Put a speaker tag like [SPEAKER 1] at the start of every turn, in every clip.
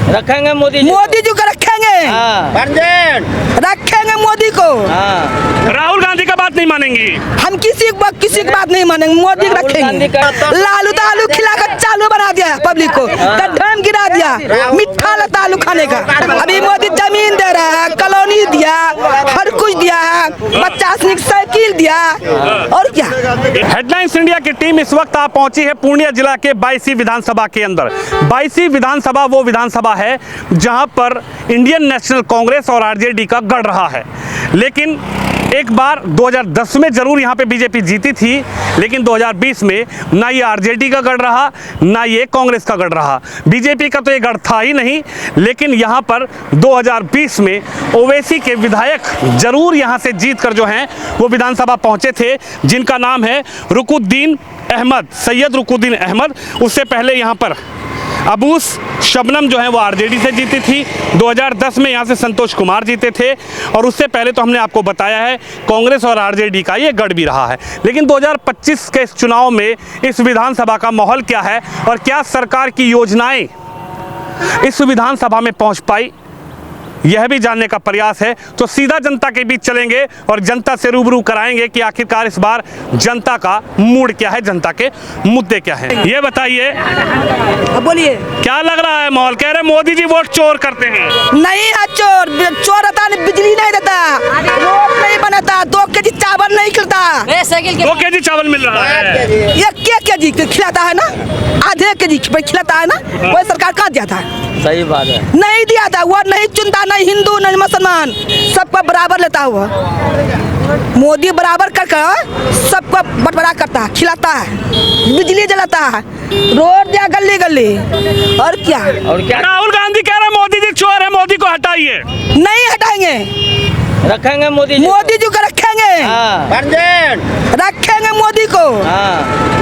[SPEAKER 1] रखेंगे मोदी
[SPEAKER 2] जी को रखेंगे। रखेंगे मोदी को।
[SPEAKER 3] राहुल गांधी का बात नहीं मानेंगी।
[SPEAKER 2] हम किसी की बात नहीं मानेंगे, मोदी को रखेंगे। लालू तो आलू खिलाकर चालू बना दिया पब्लिक को, गड्ढा गिरा दिया, मिठा लगता आलू खाने का। अभी मोदी जमीन दे रहा है, कॉलोनी दिया, हर कुछ दिया है, 50 साइकिल दिया, और क्या।
[SPEAKER 3] हेडलाइंस इंडिया की टीम इस वक्त आप पहुंची है पूर्णिया जिला के 22 विधानसभा के अंदर। 22 विधानसभा वो विधानसभा है जहां पर इंडियन नेशनल कांग्रेस और आरजेडी का गढ़ रहा है। लेकिन एक बार 2010 में जरूर यहां पे बीजेपी जीती थी, लेकिन 2020 में ना ये आरजेडी का गढ़ रहा, ना ये कांग्रेस का गढ़ रहा। बीजेपी का तो ये गढ़ था ही नहीं, लेकिन यहां पर 2020 में ओवैसी के विधायक जरूर यहां से जीत कर जो हैं वो विधानसभा पहुंचे थे, जिनका नाम है रुकुद्दीन अहमद, सैयद रुकुद्दीन अहमद। उससे पहले यहां पर अबूस शबनम जो है वो आरजेडी से जीती थी। 2010 में यहाँ से संतोष कुमार जीते थे, और उससे पहले तो हमने आपको बताया है कांग्रेस और आरजेडी का ये गढ़ भी रहा है। लेकिन 2025 के इस चुनाव में इस विधानसभा का माहौल क्या है और क्या सरकार की योजनाएं इस विधानसभा में पहुंच पाई, यह भी जानने का प्रयास है। तो सीधा जनता के बीच चलेंगे और जनता से रूबरू कराएंगे कि आखिरकार इस बार जनता का मूड क्या है, जनता के मुद्दे क्या हैं। ये बताइए,
[SPEAKER 2] बोलिए
[SPEAKER 3] क्या लग रहा है माहौल? कह रहे मोदी जी वोट चोर करते हैं।
[SPEAKER 2] नहीं है चोर, चोर आता नहीं, बिजली नहीं देता, रोड नहीं बनाता, 2 केजी चावल नहीं खिलता।
[SPEAKER 3] 2 केजी चावल मिल रहा है,
[SPEAKER 2] 1 केजी खिलाता है ना, आधे केजी खिलाता है ना, वो सरकार का दिया था।
[SPEAKER 1] सही बात है,
[SPEAKER 2] नहीं दिया था, वो नहीं चुनता, नहीं हिंदू नहीं मुसलमान, सबको बराबर लेता हुआ। मोदी बराबर कर सबको बंटवारा करता है, खिलाता है, बिजली जलाता है, रोड दिया गली गली, और क्या।
[SPEAKER 3] राहुल गांधी कह रहे मोदी जी चोर है, मोदी को हटाइए।
[SPEAKER 2] नहीं हटाएंगे,
[SPEAKER 1] रखेंगे मोदी
[SPEAKER 2] जी को रखेंगे। रखेंगे मोदी को।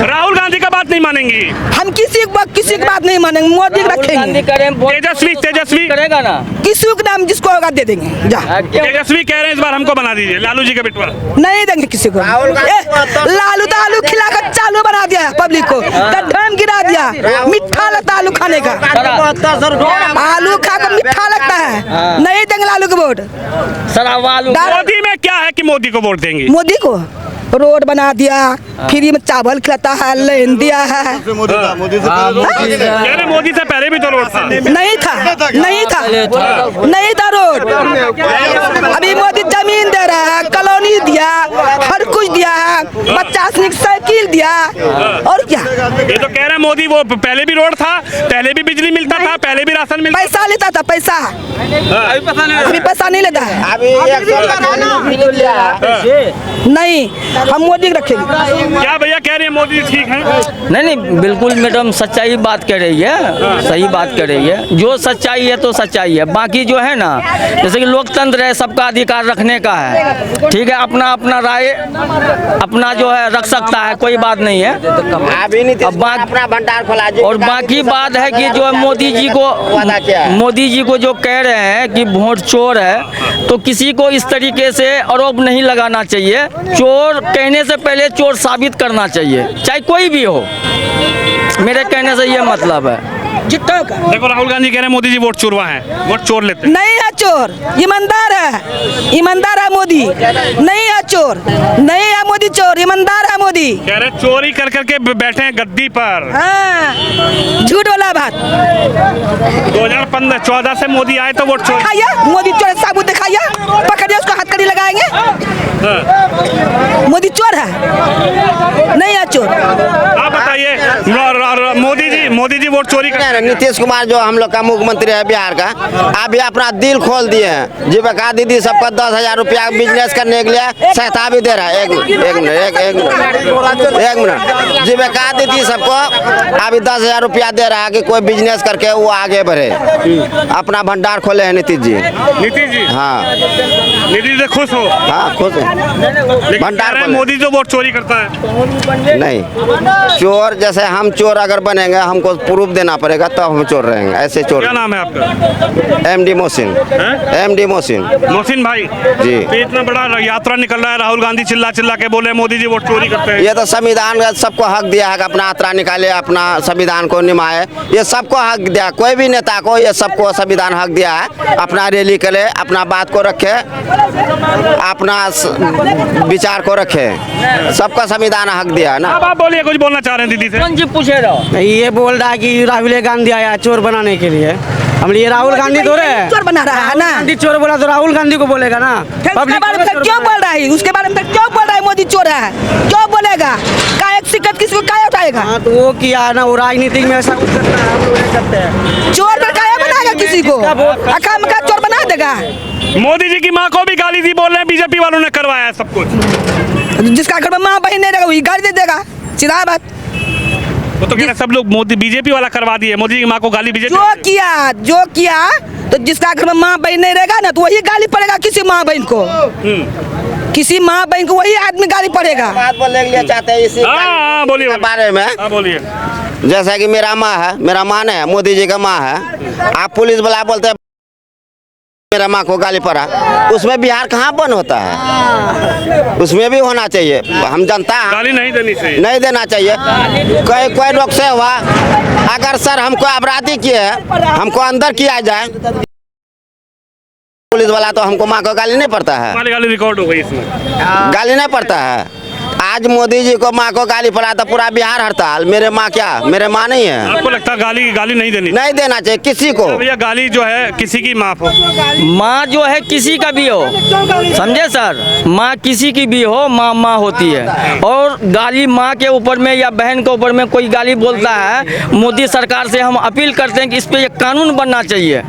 [SPEAKER 3] राहुल गांधी का बात नहीं मानेंगी।
[SPEAKER 2] हम किसी की बात नहीं मानेंगे, मोदी को रखेंगे।
[SPEAKER 3] तेजस्वी
[SPEAKER 1] करेगा ना,
[SPEAKER 2] किसी का नाम जिसको होगा दे देंगे। जा
[SPEAKER 3] तेजस्वी कह रहे हैं इस बार हमको बना दीजिए, लालू जी का बिटवा
[SPEAKER 2] नहीं देंगे किसी को। लालू तो आलू खिलाकर चालू बना दिया पब्लिक को, गड्ढा गिरा दिया, मिठा लगता आलू खाने का। आलू खाकर मिठा लगता है, नहीं देंगे लालू को वोट।
[SPEAKER 3] मोदी में क्या है कि मोदी को वोट देंगे?
[SPEAKER 2] मोदी को रोड बना दिया, फ्री में चावल खिलाता है, लेन दिया है।
[SPEAKER 3] मोदी से पहले भी तो रोड था।
[SPEAKER 2] नहीं था रोड। अभी मोदी जमीन दे रहा है, कॉलोनी दिया, हर कुछ दिया है, 50 साइकिल दिया, और क्या।
[SPEAKER 3] ये तो कह रहे हैं मोदी वो पहले भी रोड था, पहले भी बिजली मिलता था, पहले भी राशन मिलता,
[SPEAKER 2] पैसा लेता था, पैसा अभी पैसा नहीं लेता है। नहीं, हम मोदी को रखेंगे।
[SPEAKER 3] क्या भैया कह रहे हैं मोदी ठीक है?
[SPEAKER 1] नहीं, बिल्कुल मैडम सच्चाई बात कह रही है, सही बात कह रही है। जो सच्चाई है तो सच्चाई है, बाकी जो है ना, जैसे कि लोकतंत्र है, सबका अधिकार रखने का है, ठीक है, अपना अपना राय अपना जो है रख सकता है, कोई बात नहीं है।
[SPEAKER 4] अपना भंडार खोला।
[SPEAKER 1] और बाकी बात है कि जो मोदी जी को जो कह रहे हैं कि वोट चोर है, तो किसी को इस तरीके से आरोप नहीं लगाना चाहिए। चोर कहने से पहले चोर साबित करना चाहिए, चाहे कोई भी हो। मेरे कहने से ये मतलब है।
[SPEAKER 3] देखो राहुल गांधी कह रहे हैं मोदी जी वोट चोरवा हैं, वोट चोर लेते हैं।
[SPEAKER 2] नहीं है चोर, ईमानदार है मोदी। नहीं है चोर, नहीं है मोदी चोर, ईमानदार है मोदी।
[SPEAKER 3] कह रहे चोरी कर करके बैठे हैं गद्दी पर।
[SPEAKER 2] झूठ वाला बात।
[SPEAKER 3] 2014 से मोदी आए तो वोट चोर
[SPEAKER 2] खाइए, मोदी चोर साबुत दिखाइए, पकड़िए उसको, हथकड़ी लगाएंगे। मोदी चोर है, नहीं है चोर।
[SPEAKER 3] आप बताइए, मोदी जी वोट चोरी कर।
[SPEAKER 4] नीतीश कुमार जो हम लोग का मुख्यमंत्री है बिहार का, अभी अपना दिल खोल दिए हैं। जीविका दीदी सबको 10,000 रुपया बिजनेस करने के लिए सहायता भी दे रहा है। एक मिनट, जीविका दीदी सबको अभी 10,000 रुपया दे रहा है कि कोई बिजनेस करके वो आगे बढ़े, अपना भंडार खोले हैं नीतीश जी। हाँ,
[SPEAKER 3] नीतीश से खुश हो?
[SPEAKER 4] हाँ, खुश है। भंडार
[SPEAKER 3] मोदी जो वोट चोरी करता है।
[SPEAKER 4] नहीं, चोर जैसे हम चोर अगर बनेंगे, हमको प्रूफ तब देना पड़ेगा, तब हम चोर रहेंगे, ऐसे चोर।
[SPEAKER 3] क्या नाम है आपका?
[SPEAKER 4] MD मोहसिन। MD मोहसिन।
[SPEAKER 3] मोहसिन भाई
[SPEAKER 4] जी।
[SPEAKER 3] तो इतना बड़ा यात्रा निकल रहा है, राहुल गांधी चिल्ला चिल्ला के बोले मोदी जी वोट चोरी करते हैं।
[SPEAKER 4] ये तो संविधान सबको हक दिया है कि अपना यात्रा निकाले, अपना संविधान को निभाए, ये सबको हक दिया। कोई भी नेता को ये सबको संविधान हक दिया है, अपना रैली करे, अपना बात को रखे, अपना विचार को रखे, सबका संविधान हक दिया है ना।
[SPEAKER 3] अब आप बोलिए, कुछ बोलना चाह रहे हैं दीदी से?
[SPEAKER 1] कौन जी पूछे रहो?
[SPEAKER 5] ये बोल रहा है कि राहुल गांधी आया चोर बनाने के लिए। हम ये राहुल गांधी तो रहे
[SPEAKER 2] चोर बना रहा है ना।
[SPEAKER 5] गांधी चोर बोला तो राहुल गांधी को बोलेगा ना।
[SPEAKER 2] फिर उसके बारे में क्यों बोल रहा है? उसके बारे में क्यों बोल रहा है मोदी चोर है? क्यों बोलेगा? का एक शिकत किसी को क्या उठाएगा?
[SPEAKER 5] हाँ तो वो किया है ना, वो राजनीतिक में ऐसा कुछ करता है, हम लोग नहीं करते हैं।
[SPEAKER 2] चोर पर क्या बनाएगा किसी को? अखा मखा चोर बना देगा।
[SPEAKER 3] मोदी जी की माँ को भी गाली दी, बोल रहे हैं बीजेपी वालों ने करवाया है सब कुछ।
[SPEAKER 2] जिसका घर में माँ बहन नहीं रहेगा वही गाली दे देगा, सीधा बात।
[SPEAKER 3] वो तो कह रहे सब लोग मोदी बीजेपी वाला करवा दिए, मोदी जी की माँ को गाली बीजेपी।
[SPEAKER 2] जो किया तो जिसका घर में माँ बहन नहीं रहेगा ना तो वही गाली पड़ेगा किसी माँ बहन को। किसी माँ बहन को वही आदमी गाली पड़ेगा।
[SPEAKER 4] बात बोलने के लिए चाहते हैं इसी
[SPEAKER 3] बोलिए
[SPEAKER 4] के बारे में।
[SPEAKER 3] बोलिए।
[SPEAKER 4] जैसा कि मेरा माँ है, मेरा माँ है, मोदी जी का माँ है, आप पुलिस वाला बोलते हैं मेरा माँ को गाली पड़ा, उसमें बिहार कहाँ बंद होता है? उसमें भी होना चाहिए। हम जनता
[SPEAKER 3] गाली नहीं देनी चाहिए,
[SPEAKER 4] नहीं देना चाहिए। कोई रोक से हुआ, अगर सर हमको अपराधी किए हैं, हमको अंदर किया जाए, पुलिस वाला तो हमको माँ को गाली नहीं पड़ता है।
[SPEAKER 3] हमारी गाली रिकॉर्ड हो गई इसमें,
[SPEAKER 4] गाली नहीं पड़ता है। आज मोदी जी को माँ को गाली पड़ा तो पूरा बिहार हड़ताल। मेरे माँ क्या, मेरे माँ नहीं है।
[SPEAKER 3] आपको लगता है गाली नहीं देनी?
[SPEAKER 4] नहीं देना चाहिए किसी को।
[SPEAKER 3] भैया गाली जो है किसी की माफ हो,
[SPEAKER 1] माँ जो है किसी का भी हो, समझे सर, माँ किसी की भी हो, माँ माँ होती है। और गाली माँ के ऊपर में या बहन के ऊपर में कोई गाली बोलता है, मोदी सरकार से हम अपील करते हैं कि इस पे एक कानून बनना चाहिए।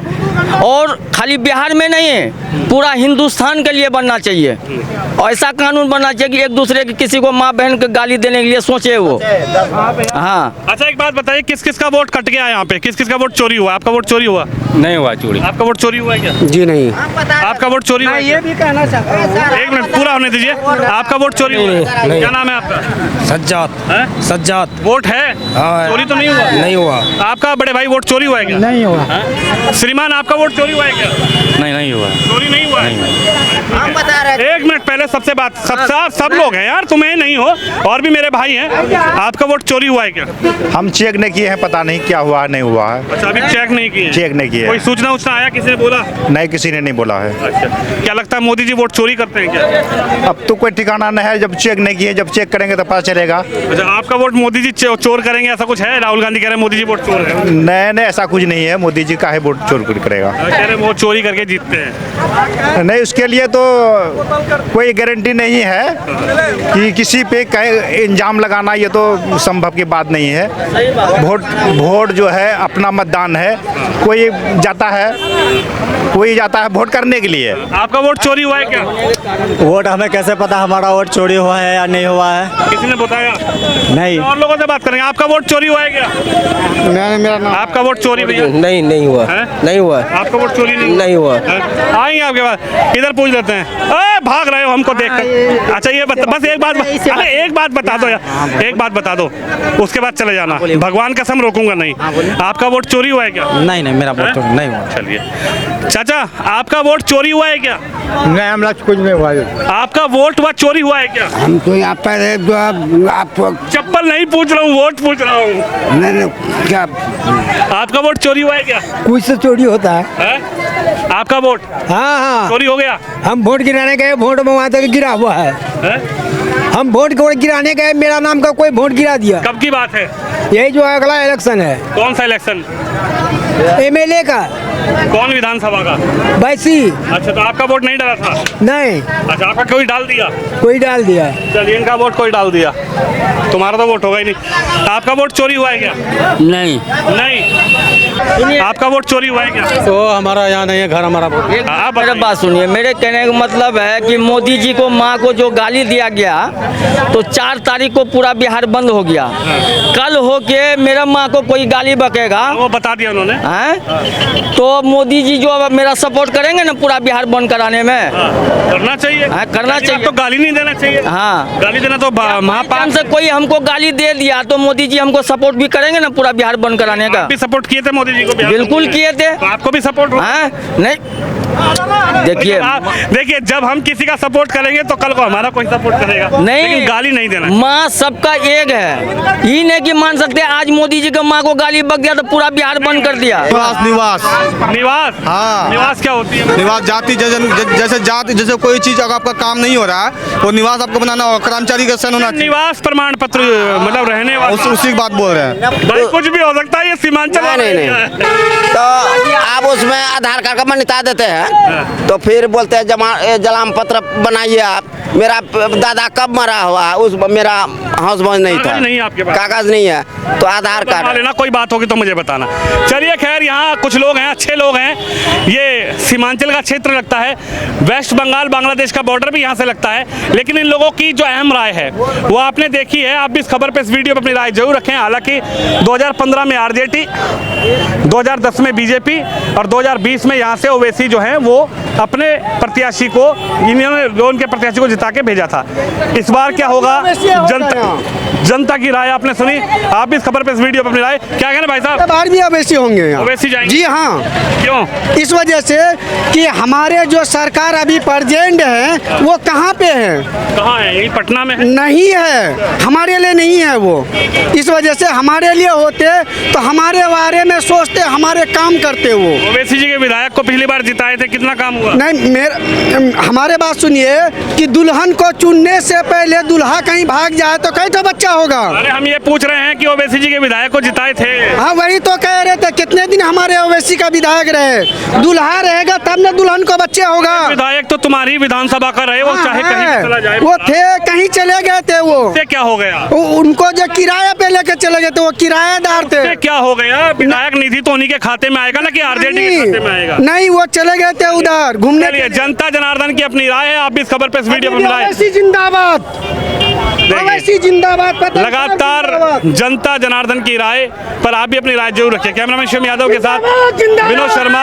[SPEAKER 1] और खाली बिहार में नहीं, पूरा हिंदुस्तान के लिए बनना चाहिए। ऐसा कानून बनना चाहिए कि एक दूसरे की किसी को माँ बहन को गाली देने के लिए सोचे वो। हाँ।
[SPEAKER 3] अच्छा एक बात बताइए, किस किस का वोट कट गया यहाँ पे? किस किस का वोट चोरी हुआ? आपका वोट चोरी हुआ?
[SPEAKER 6] नहीं हुआ चोरी।
[SPEAKER 3] आपका वोट चोरी हुआ है क्या?
[SPEAKER 5] जी नहीं।
[SPEAKER 3] आपका वोट चोरी हुआ?
[SPEAKER 5] ये भी कहना चाहता हूँ,
[SPEAKER 3] एक मिनट पूरा होने दीजिए। आपका वोट चोरी हुआ है?
[SPEAKER 6] नहीं।
[SPEAKER 3] क्या नाम है आपका?
[SPEAKER 6] सज्जाद।
[SPEAKER 3] हैं?
[SPEAKER 6] सज्जाद।
[SPEAKER 3] वोट है?
[SPEAKER 6] हाँ।
[SPEAKER 3] चोरी तो नहीं हुआ?
[SPEAKER 6] नहीं हुआ।
[SPEAKER 3] आपका बड़े भाई वोट चोरी हुआ है क्या?
[SPEAKER 5] नहीं हुआ।
[SPEAKER 3] हैं? श्रीमान आपका वोट चोरी हुआ है क्या?
[SPEAKER 6] नहीं हुआ।
[SPEAKER 3] चोरी नहीं हुआ है?
[SPEAKER 4] हम बता रहे
[SPEAKER 3] एक मिनट पहले सबसे बात, सब लोग हैं यार, तुम्हें नहीं हो और भी मेरे भाई हैं। आपका वोट चोरी हुआ है क्या?
[SPEAKER 7] हम चेक नहीं किए हैं, पता नहीं क्या हुआ है, नहीं हुआ है।
[SPEAKER 3] अच्छा अभी चेक नहीं किए?
[SPEAKER 7] चेक नहीं किए।
[SPEAKER 3] कोई सूचना आया, किसी ने बोला?
[SPEAKER 7] नहीं, किसी ने नहीं बोला है।
[SPEAKER 3] अच्छा क्या लगता है मोदी जी वोट चोरी करते हैं क्या?
[SPEAKER 7] अब तो कोई ठिकाना नहीं है, जब चेक नहीं किए, जब चेक करेंगे तो पता चलेगा।
[SPEAKER 3] अच्छा आपका वोट मोदी जी चोर करेंगे ऐसा कुछ है? राहुल गांधी कह रहे हैं मोदी जी वोट चोर है।
[SPEAKER 7] नहीं, ऐसा कुछ नहीं है। मोदी जी काहे वोट चोर करेगा?
[SPEAKER 3] कह रहे हैं वो चोरी करके जीतते हैं।
[SPEAKER 7] नहीं, उसके लिए तो कोई गारंटी नहीं है कि किसी पे कहीं इल्जाम लगाना, ये तो संभव की बात नहीं है। वोट जो है अपना मतदान है, कोई जाता है वोट करने के लिए।
[SPEAKER 3] आपका वोट चोरी हुआ है क्या?
[SPEAKER 5] वोट हमें कैसे पता हमारा वोट चोरी हुआ है या नहीं हुआ है?
[SPEAKER 3] किसी ने बताया?
[SPEAKER 5] नहीं।
[SPEAKER 3] और लोगों से बात करेंगे। आपका वोट चोरी हुआ है क्या?
[SPEAKER 5] मेरा नाम
[SPEAKER 3] आपका वोट चोरी भैया?
[SPEAKER 5] नहीं हुआ।
[SPEAKER 3] हैं?
[SPEAKER 5] नहीं हुआ।
[SPEAKER 3] आपका वोट चोरी नहीं
[SPEAKER 5] हुआ।
[SPEAKER 3] आएंगे आपके पास, इधर पूछ लेते हैं। भाग रहे हो हमको देखकर। अच्छा ये बस एक बात बता दो यार, एक बात बता दो, उसके बाद चले जाना। भगवान कसम रोकूंगा नहीं। आपका वोट चोरी हुआ है क्या?
[SPEAKER 5] नहीं मेरा वोट नहीं हुआ।
[SPEAKER 3] चलिए चाचा, आपका वोट चोरी हुआ है क्या?
[SPEAKER 5] नहीं, हम लोग कुछ नहीं हुआ।
[SPEAKER 3] आपका वोट हुआ चोरी हुआ है क्या?
[SPEAKER 8] हम तो यहाँ पर है, जो आप
[SPEAKER 3] चप्पल नहीं पूछ रहा हूँ, वोट पूछ रहा हूँ।
[SPEAKER 8] नहीं क्या
[SPEAKER 3] आपका वोट चोरी हुआ है क्या?
[SPEAKER 5] कुछ तो चोरी होता है।
[SPEAKER 3] हैं? आपका वोट
[SPEAKER 5] हाँ
[SPEAKER 3] चोरी हो गया?
[SPEAKER 5] हम वोट गिराने गए, वोट में वहाँ तक गिरा हुआ है।
[SPEAKER 3] हैं?
[SPEAKER 5] हम वोट गिराने गए, मेरा नाम का कोई वोट गिरा दिया।
[SPEAKER 3] कब की बात है?
[SPEAKER 5] यही जो अगला इलेक्शन है,
[SPEAKER 3] कौन सा इलेक्शन?
[SPEAKER 5] MLA का।
[SPEAKER 3] कौन विधानसभा का?
[SPEAKER 5] बैसी।
[SPEAKER 3] अच्छा तो आपका वोट नहीं डाला था?
[SPEAKER 5] नहीं,
[SPEAKER 3] अच्छा आपका कोई डाल दिया?
[SPEAKER 5] कोई डाल दिया।
[SPEAKER 3] चलिए इनका वोट कोई डाल दिया, तुम्हारा तो वोट होगा ही नहीं। आपका वोट चोरी हुआ है क्या?
[SPEAKER 1] नहीं।
[SPEAKER 3] नहीं। आपका वोट चोरी हुआ है क्या?
[SPEAKER 5] तो हमारा यहाँ नहीं है, घर हमारा वोट।
[SPEAKER 3] आप
[SPEAKER 1] मेरा बात सुनिए, मेरे कहने का मतलब है कि मोदी जी को माँ को जो गाली दिया गया तो 4 तारीख को पूरा बिहार बंद हो गया। कल हो के मेरा माँ को कोई गाली बकेगा,
[SPEAKER 3] वो बता दिया उन्होंने। बोले
[SPEAKER 1] हैं तो मोदी जी जो अब मेरा सपोर्ट करेंगे ना पूरा बिहार बंद कराने में।
[SPEAKER 3] करना चाहिए।
[SPEAKER 1] हाँ, करना चाहिए।
[SPEAKER 3] तो गाली नहीं देना चाहिए।
[SPEAKER 1] हाँ,
[SPEAKER 3] गाली देना तो महापाप
[SPEAKER 1] से कोई हमको गाली दे दिया तो मोदी जी हमको सपोर्ट भी करेंगे ना पूरा बिहार बंद कराने का।
[SPEAKER 3] आप भी सपोर्ट किए थे मोदी जी को?
[SPEAKER 1] बिल्कुल किए थे।
[SPEAKER 3] तो आपको भी सपोर्ट हो?
[SPEAKER 1] हाँ, नहीं देखिए
[SPEAKER 3] देखिए जब हम किसी का सपोर्ट करेंगे तो कल को हमारा कोई सपोर्ट करेगा।
[SPEAKER 1] नहीं,
[SPEAKER 3] लेकिन गाली नहीं देना।
[SPEAKER 1] माँ सबका एक है, ये नहीं कि मान सकते आज मोदी जी के माँ को गाली बक दिया तो पूरा बिहार बंद कर दिया।
[SPEAKER 9] निवास
[SPEAKER 3] निवास,
[SPEAKER 9] हाँ।
[SPEAKER 3] निवास क्या होती है?
[SPEAKER 9] निवास जाति जैसे कोई चीज अगर आपका काम नहीं हो रहा है वो निवास आपको बनाना होगा, कर्मचारी का सैन होना चाहिए।
[SPEAKER 3] निवास प्रमाण पत्र मतलब रहने वाला
[SPEAKER 9] उसी की बात बोल रहे हैं।
[SPEAKER 3] भाई कुछ भी हो सकता है, ये सीमांचल
[SPEAKER 4] नहीं तो आप उसमें आधार कार्ड का मान्यता देते हैं तो फिर बोलते हैं जलाम पत्र बनाइए आप। मेरा दादा कब मरा हुआ है, उस मेरा हस्बैंड नहीं था,
[SPEAKER 3] नहीं आपके पास
[SPEAKER 4] कागज नहीं है तो आधार
[SPEAKER 3] बनवा
[SPEAKER 4] कार्ड
[SPEAKER 3] लेना। कोई बात होगी तो मुझे बताना। चलिए खैर, यहाँ कुछ लोग हैं, अच्छे लोग हैं। ये सीमांचल का क्षेत्र लगता है, वेस्ट बंगाल बांग्लादेश का बॉर्डर भी यहाँ से लगता है। लेकिन इन लोगों की जो अहम राय है वो आपने देखी है। आप भी इस खबर पे, इस वीडियो पे अपनी राय जरूर रखें। हालांकि 2015 में आरजेडी, 2010 में बीजेपी और 2020 में यहाँ से ओवैसी जो है वो अपने प्रत्याशी को, इन्होंने उनके प्रत्याशी को जिता के भेजा था। इस बार क्या होगा, जनता की राय आपने सुनी। आप भी इस खबर पे, इस वीडियो पे अपनी राय क्या कहना भाई साहब?
[SPEAKER 8] बाहर भी ओवैसी होंगे यहाँ।
[SPEAKER 3] ओवैसी जाएंगे?
[SPEAKER 8] जी हाँ।
[SPEAKER 3] क्यों?
[SPEAKER 8] इस वजह से कि हमारे जो सरकार अभी प्रेजेंट है वो कहाँ पे है?
[SPEAKER 3] कहाँ है? यही पटना में?
[SPEAKER 8] नहीं है, हमारे लिए नहीं है वो। इस वजह से हमारे लिए होते तो हमारे बारे में सोचते, हमारे काम करते वो।
[SPEAKER 3] ओवैसी जी के विधायक को पिछली बार जिताए थे, कितना काम हुआ?
[SPEAKER 8] नहीं, हमारे बात सुनिए कि दुल्हन को चुनने से पहले दुल्हा कहीं भाग जाए तो कैसा बच्चा होगा?
[SPEAKER 3] अरे हम ये पूछ रहे हैं कि ओवैसी जी के विधायक को जिताए थे।
[SPEAKER 8] हाँ, वही तो कह रहे थे। कितने दिन हमारे ओवैसी का विधायक रहे? दुल्हा रहेगा तब न दुल्हन को बच्चे होगा।
[SPEAKER 3] विधायक तो तुम्हारी विधानसभा का रहे, वो चाहे कहीं भी चला जाए।
[SPEAKER 8] वो थे, कहीं चले गए थे वो।
[SPEAKER 3] उससे क्या हो गया?
[SPEAKER 8] उनको जो किराया पे लेके चले गए थे वो किराएदार थे।
[SPEAKER 3] उससे क्या हो गया? विधायक निधि तो उन्हीं के खाते में आएगा ना, कि आरजेडी के खाते में आएगा?
[SPEAKER 8] नहीं, वो चले गए थे उधर घूमने के लिए।
[SPEAKER 3] जनता जनार्दन की अपनी राय है। आप भी इस खबर पे, इस वीडियो पे मिलाएं।
[SPEAKER 8] ओवैसी जिंदाबाद, ओवैसी जिंदाबाद।
[SPEAKER 3] लगातार जनता जनार्दन की राय पर आप भी अपनी राय जरूर रखें। कैमरामैन शिवम यादव के साथ विनोद शर्मा।